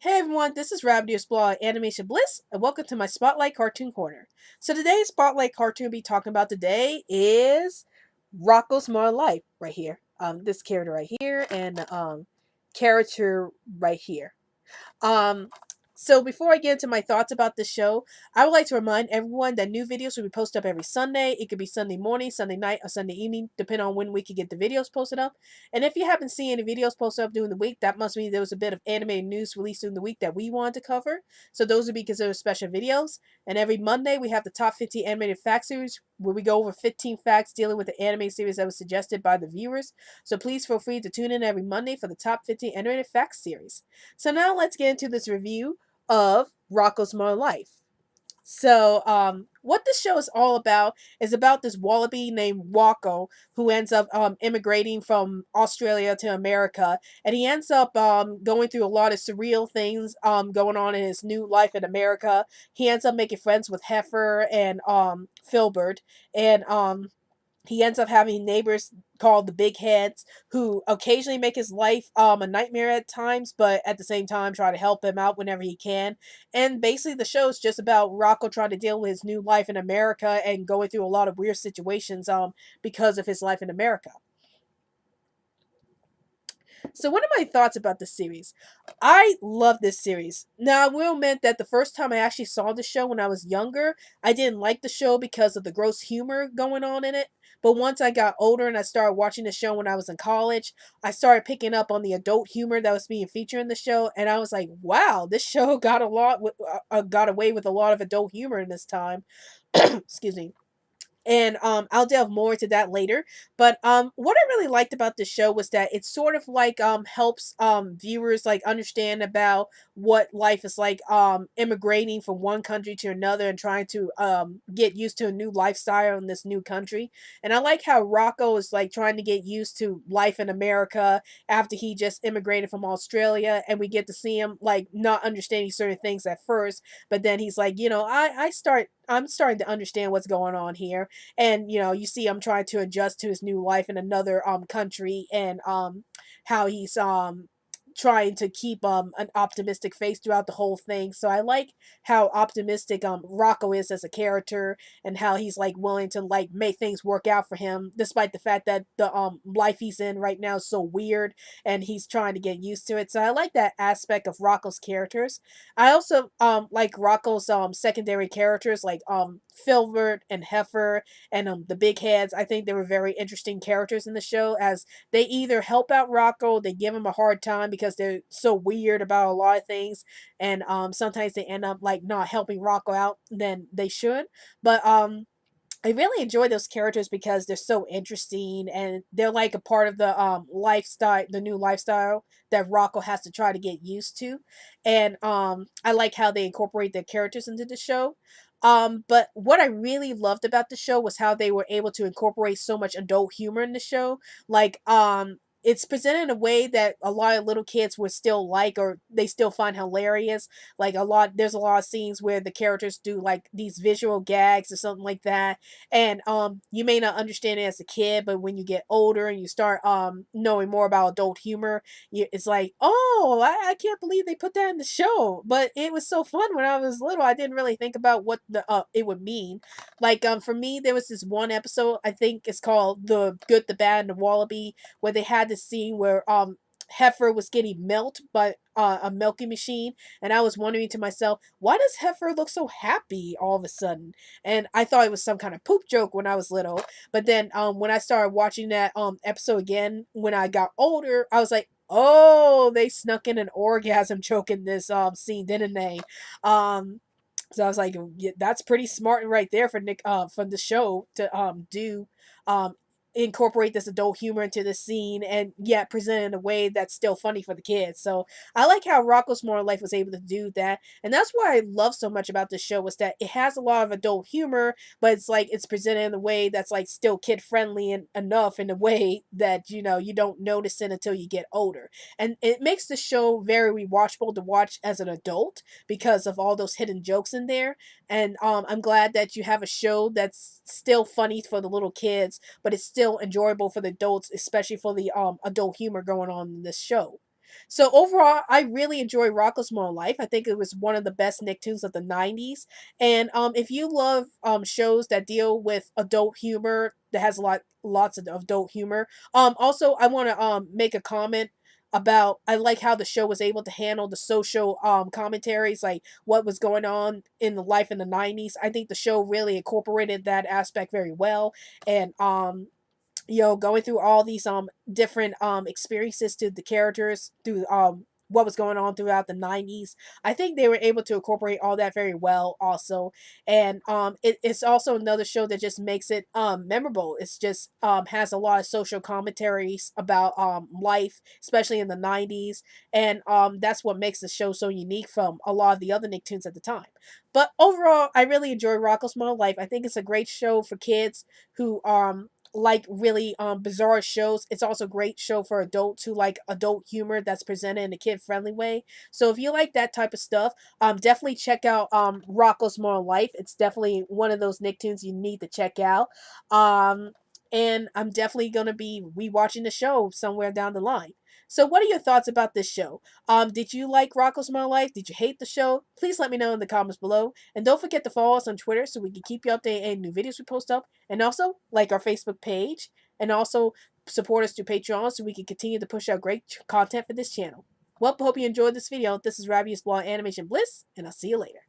Hey everyone, this is Rabbit's blog Animation Bliss, and welcome to my Spotlight Cartoon Corner. So today's Spotlight cartoon we'll be talking about today is Rocko's Modern Life right here. This character right here and character right here. Um, so before I get into my thoughts about this show, I would like to remind everyone that new videos will be posted up every Sunday. It could be Sunday morning, Sunday night, or Sunday evening, depending on when we can get the videos posted up. And if you haven't seen any videos posted up during the week, that must mean there was a bit of animated news released during the week that we wanted to cover. So those would be considered special videos. And every Monday, we have the top 50 animated fact series, where we go over 15 facts dealing with the anime series that was suggested by the viewers. So please feel free to tune in every Monday for the top 50 animated facts series. So now let's get into this review of Rocko's Modern Life. So, what this show is all about is about this wallaby named Rocko who ends up immigrating from Australia to America, and he ends up going through a lot of surreal things going on in his new life in America. He ends up making friends with Heifer and Filbert, and he ends up having neighbors called the Big Heads who occasionally make his life a nightmare at times, but at the same time try to help him out whenever he can. And basically, the show is just about Rocko trying to deal with his new life in America and going through a lot of weird situations because of his life in America. So, what are my thoughts about this series? I love this series. Now, I will admit that the first time I actually saw the show when I was younger, I didn't like the show because of the gross humor going on in it. But once I got older and I started watching the show when I was in college, I started picking up on the adult humor that was being featured in the show, and I was like, "Wow, this show got away with a lot of adult humor in this time." Excuse me. And I'll delve more into that later. But what I really liked about this show was that it sort of like helps viewers like understand about what life is like immigrating from one country to another and trying to get used to a new lifestyle in this new country. And I like how Rocko is like trying to get used to life in America after he just immigrated from Australia, and we get to see him like not understanding certain things at first, but then he's like, I'm starting to understand what's going on here. And you see him trying to adjust to his new life in another country, and how he's trying to keep an optimistic face throughout the whole thing. So I like how optimistic Rocko is as a character, and how he's like willing to like make things work out for him despite the fact that the life he's in right now is so weird, and he's trying to get used to it. So I like that aspect of Rocko's characters. I also like Rocko's secondary characters like Filbert and Heifer and the Big Heads. I think they were very interesting characters in the show, as they either help out Rocko, they give him a hard time because they're so weird about a lot of things, and sometimes they end up like not helping Rocko out than they should. But I really enjoy those characters because they're so interesting, and they're like a part of the lifestyle, the new lifestyle that Rocko has to try to get used to. And I like how they incorporate their characters into the show. But what I really loved about the show was how they were able to incorporate so much adult humor in the show. Like it's presented in a way that a lot of little kids would still like, or they still find hilarious. Like there's a lot of scenes where the characters do like these visual gags or something like that, and you may not understand it as a kid, but when you get older and you start knowing more about adult humor, it's like, oh, I can't believe they put that in the show. But it was so fun when I was little. I didn't really think about what the it would mean. Like for me, there was this one episode, I think it's called The Good, the Bad, and the Wallaby, where they had this scene where Heifer was getting milked by a milking machine, and I was wondering to myself, why does Heifer look so happy all of a sudden? And I thought it was some kind of poop joke when I was little. But then when I started watching that episode again when I got older, I was like, oh, they snuck in an orgasm joke in this scene, didn't they? So I was like, yeah, that's pretty smart right there for Nick from the show to do um incorporate this adult humor into the scene, and yet present it in a way that's still funny for the kids. So I like how Rocko's Modern Life was able to do that, and that's what I love so much about this show, was that it has a lot of adult humor, but it's like it's presented in a way that's like still kid friendly and enough in a way that you don't notice it until you get older, and it makes the show very rewatchable to watch as an adult because of all those hidden jokes in there. And I'm glad that you have a show that's still funny for the little kids, but it's still enjoyable for the adults, especially for the adult humor going on in this show. So overall, I really enjoy Rocko's Modern Life. I think it was one of the best Nicktoons of the '90s. And if you love shows that deal with adult humor, that has lots of adult humor. Also, I want to make a comment about I like how the show was able to handle the social commentaries, like what was going on in the life in the '90s. I think the show really incorporated that aspect very well, and going through all these different experiences to the characters through what was going on throughout the '90s. I think they were able to incorporate all that very well also. And it's also another show that just makes it memorable. It's just has a lot of social commentaries about life, especially in the '90s. And that's what makes the show so unique from a lot of the other Nicktoons at the time. But overall, I really enjoy Rocko's Modern Life. I think it's a great show for kids who like really bizarre shows. It's also a great show for adults who like adult humor that's presented in a kid friendly way. So if you like that type of stuff, definitely check out Rocko's Modern Life. It's definitely one of those Nicktoons you need to check out. Um and I'm definitely gonna be rewatching the show somewhere down the line. So what are your thoughts about this show? Did you like Rocko's Modern Life? Did you hate the show? Please let me know in the comments below. And don't forget to follow us on Twitter so we can keep you updated on any new videos we post up. And also, like our Facebook page. And also, support us through Patreon so we can continue to push out great content for this channel. Well, hope you enjoyed this video. This is Ravius Blog Animation Bliss, and I'll see you later.